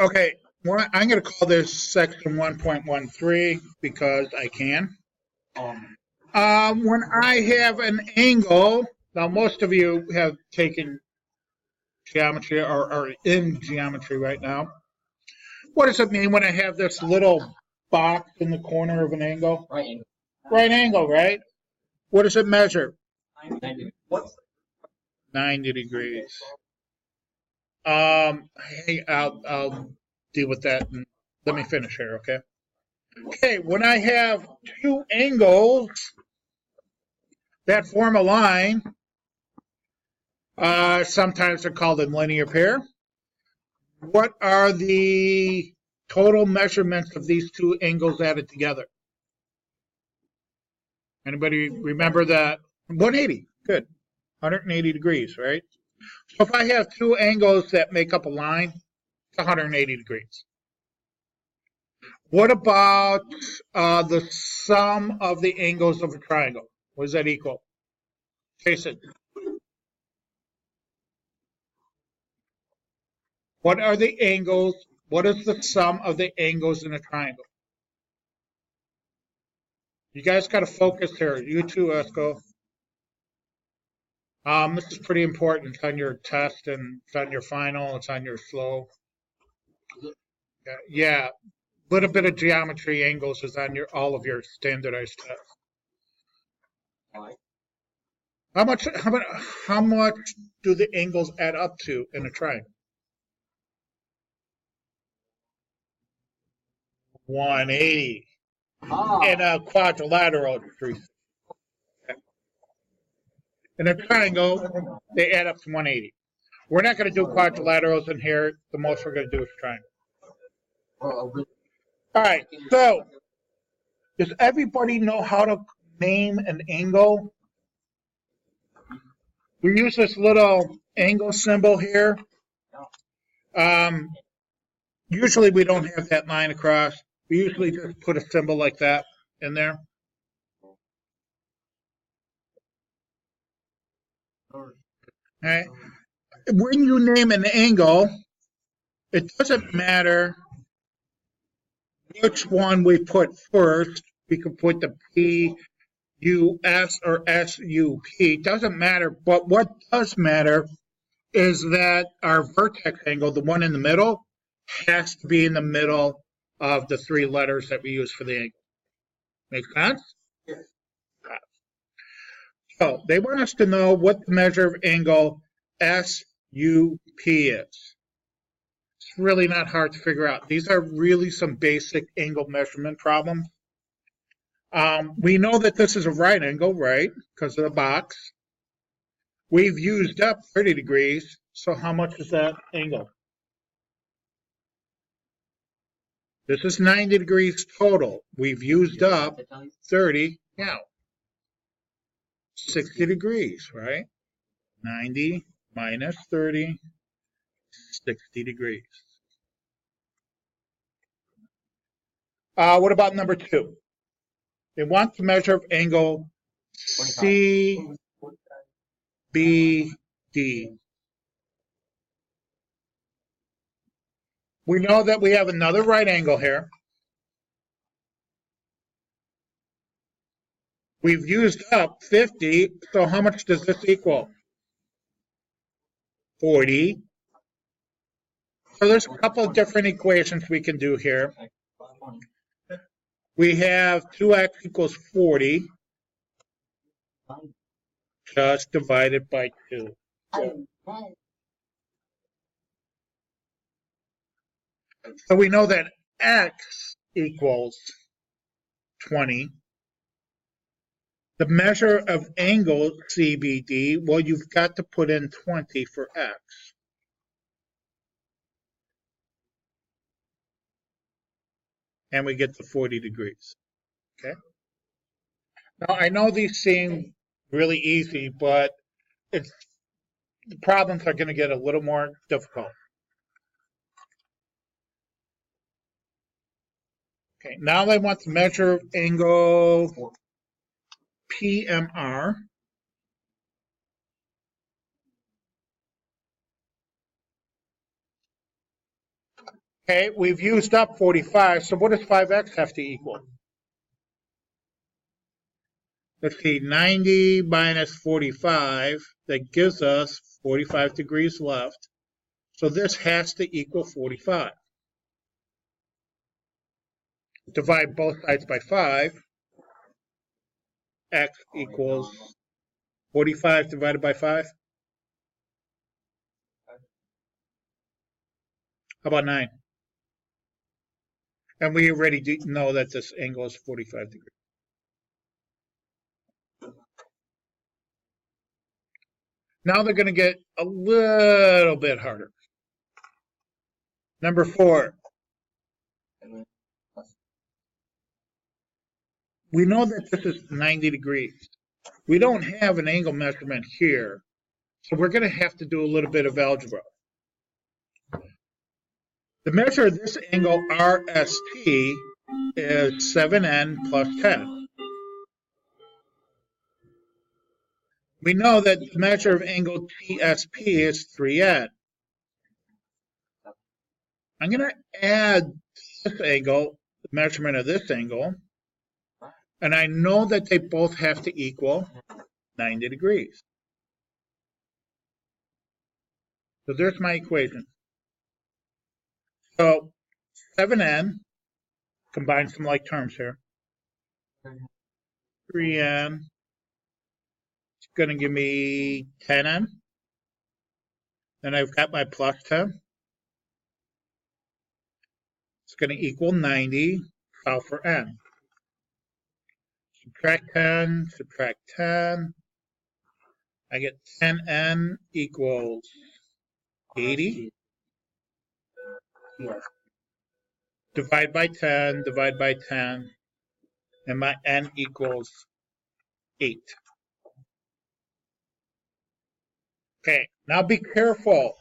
Okay, I'm going to call this section 1.13 because I can. When I have an angle, now most of you have taken geometry or are in geometry right now. What does it mean when I have this little box in the corner of an angle? Right angle. Right angle, right? What does it measure? 90. 90 degrees. Hey, I'll deal with that and let me finish here, okay? Okay, when I have two angles that form a line, sometimes they're called a linear pair. What are the total measurements of these two angles added together? Anybody remember that? 180, good. 180 degrees, right? So if I have two angles that make up a line, it's 180 degrees. What about the sum of the angles of a triangle? What does that equal? Jason. What are the angles? What is the sum of the angles in a triangle? You guys got to focus here. You too, Esco. This is pretty important. It's on your test and it's on your final. It's on your slow. Yeah, a little bit of geometry angles is on all of your standardized tests. How much do the angles add up to in a triangle? 180. In a quadrilateral, in a triangle, they add up to 180. We're not going to do quadrilaterals in here. The most we're going to do is triangle. All right, so does everybody know how to name an angle? We use this little angle symbol here. Usually we don't have that line across. We usually just put a symbol like that in there. All right. When you name an angle, it doesn't matter which one we put first. We could put the P-U-S or S-U-P. Doesn't matter. But what does matter is that our vertex angle, the one in the middle, has to be in the middle of the three letters that we use for the angle. Make sense? Yes. So they want us to know what the measure of angle S-U-P is. It's really not hard to figure out. These are really some basic angle measurement problems. We know that this is a right angle, right? Because of the box. We've used up 30 degrees. So how much is that angle? This is 90 degrees total. We've used up 30. Yeah. 60 degrees, right? 90 minus 30, 60 degrees. What about number 2? They want the measure of angle CBD. We know that we have another right angle here. We've used up 50, so how much does this equal? 40. So there's a couple of different equations we can do here. We have 2x equals 40, just divided by 2. So we know that x equals 20. The measure of angle CBD, well, you've got to put in 20 for x. And we get to 40 degrees. Okay. Now, I know these seem really easy, but the problems are going to get a little more difficult. Okay, now I want to measure angle PMR. Okay, we've used up 45, so what does 5x have to equal? Let's see, 90 minus 45, that gives us 45 degrees left. So this has to equal 45. Divide both sides by 5. X equals 45 divided by 5. How about 9? And we already know that this angle is 45 degrees. Now they're going to get a little bit harder. Number 4. We know that this is 90 degrees. We don't have an angle measurement here, so we're going to have to do a little bit of algebra. The measure of this angle RST is 7n plus 10. We know that the measure of angle TSP is 3n. I'm going to add this angle, the measurement of this angle, and I know that they both have to equal 90 degrees. So there's my equation. So 7n, combine some like terms here, 3n, it's going to give me 10n. Then I've got my plus 10. It's going to equal 90, solve for n. Subtract 10, subtract 10. I get 10n equals 80. Divide by 10, divide by 10. And my n equals 8. Okay, now be careful,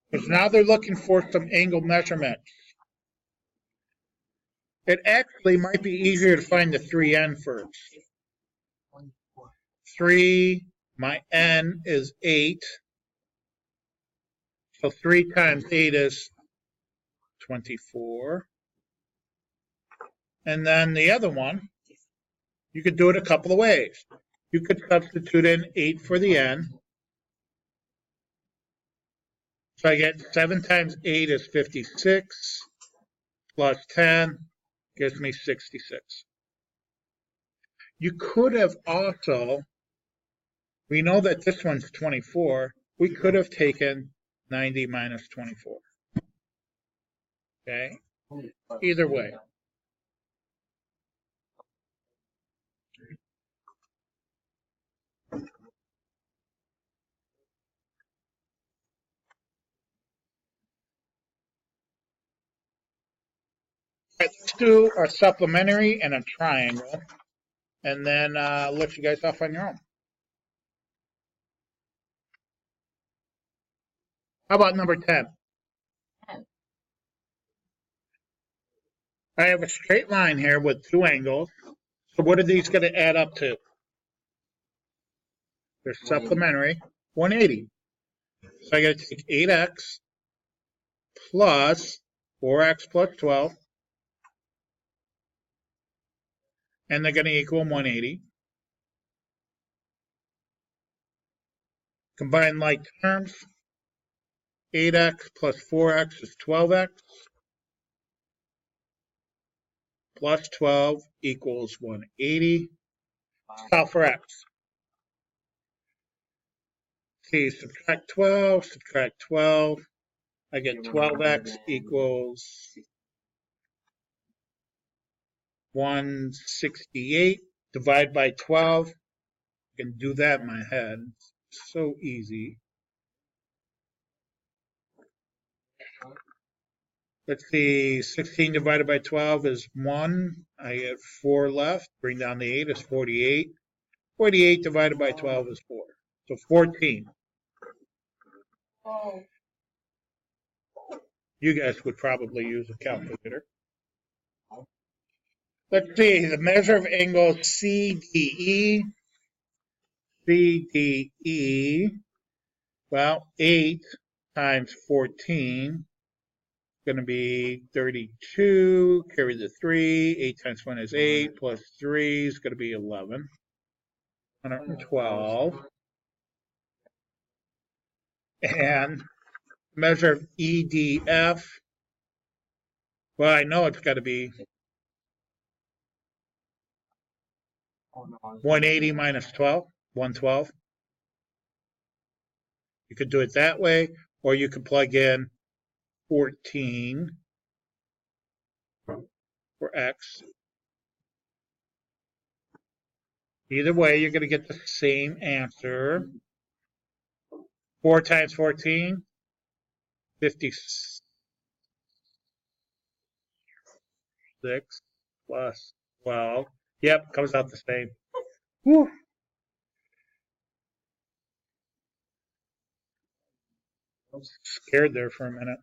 because now they're looking for some angle measurements. It actually might be easier to find the 3n first. 3, my n is 8. So 3 times 8 is 24. And then the other one, you could do it a couple of ways. You could substitute in 8 for the n. So I get 7 times 8 is 56, plus 10 gives me 66. You could have also, we know that this one's 24, we could have taken 90 minus 24. Okay? Either way. Let's do a supplementary and a triangle, and then let you guys off on your own. How about number 10? I have a straight line here with 2 angles. So what are these going to add up to? They're supplementary. 180. So I got to take 8x plus 4x plus 12. And they're going to equal 180. Combine like terms. 8x plus 4x is 12x. Plus 12 equals 180. Solve for x. See, subtract 12, subtract 12. I get 12x equals 168. Divide by 12. I can do that in my head. It's so easy. Let's see, 16 divided by 12 is 1. I get 4 left. Bring down the 8 is 48. 48 divided by 12 is 4. So 14. You guys would probably use a calculator. Let's see, the measure of angle CDE. CDE, well, 8 times 14 going to be 32, carry the 3, 8 times 1 is 8, plus 3 is going to be 11. 112. And measure of EDF, well, I know it's got to be 180 minus 12, 112. You could do it that way, or you could plug in 14 for X. Either way, you're going to get the same answer. 4 times 14, 56 plus 12. Yep, comes out the same. Whew. I was scared there for a minute.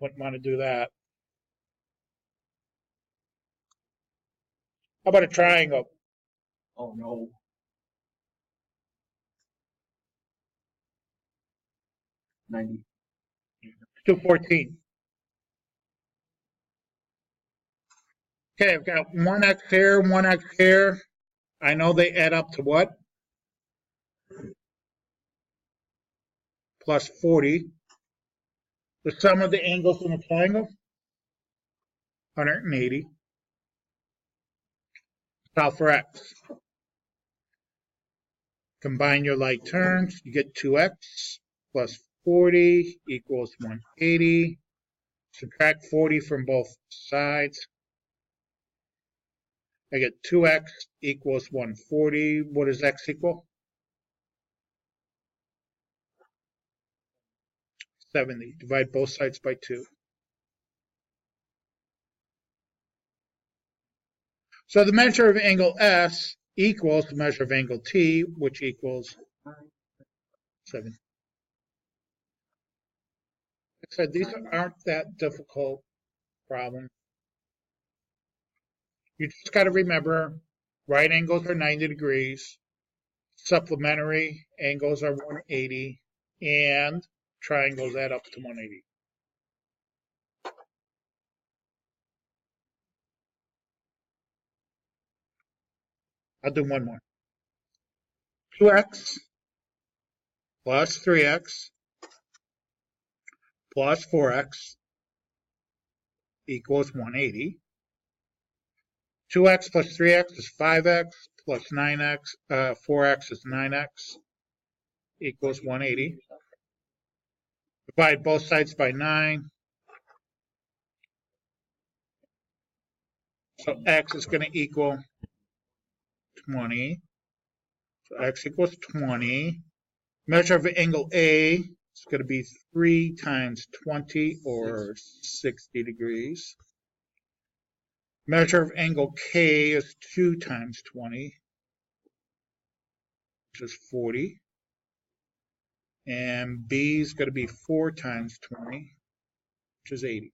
Wouldn't want to do that. How about a triangle? Oh no. $90. 214. Okay, I've got 1x here, 1x here. I know they add up to what? Plus 40. The sum of the angles in the triangle? 180. Solve for x. Combine your like terms, you get 2x plus 40 equals 180. Subtract 40 from both sides. I get 2x equals 140. What does x equal? 70. Divide both sides by 2. So the measure of angle S equals the measure of angle T, which equals 7. Like I said, these aren't that difficult problems. You just got to remember, right angles are 90 degrees, supplementary angles are 180, and triangles add up to 180. I'll do one more. 2x plus 3x plus 4x equals 180. 2x plus 3x is 5x plus 9x, 4x is 9x equals 180. Divide both sides by 9. So x is going to equal 20. So x equals 20. Measure of angle A is going to be 3 times 20 or 60 degrees. Measure of angle K is 2 times 20, which is 40. And B is going to be 4 times 20, which is 80.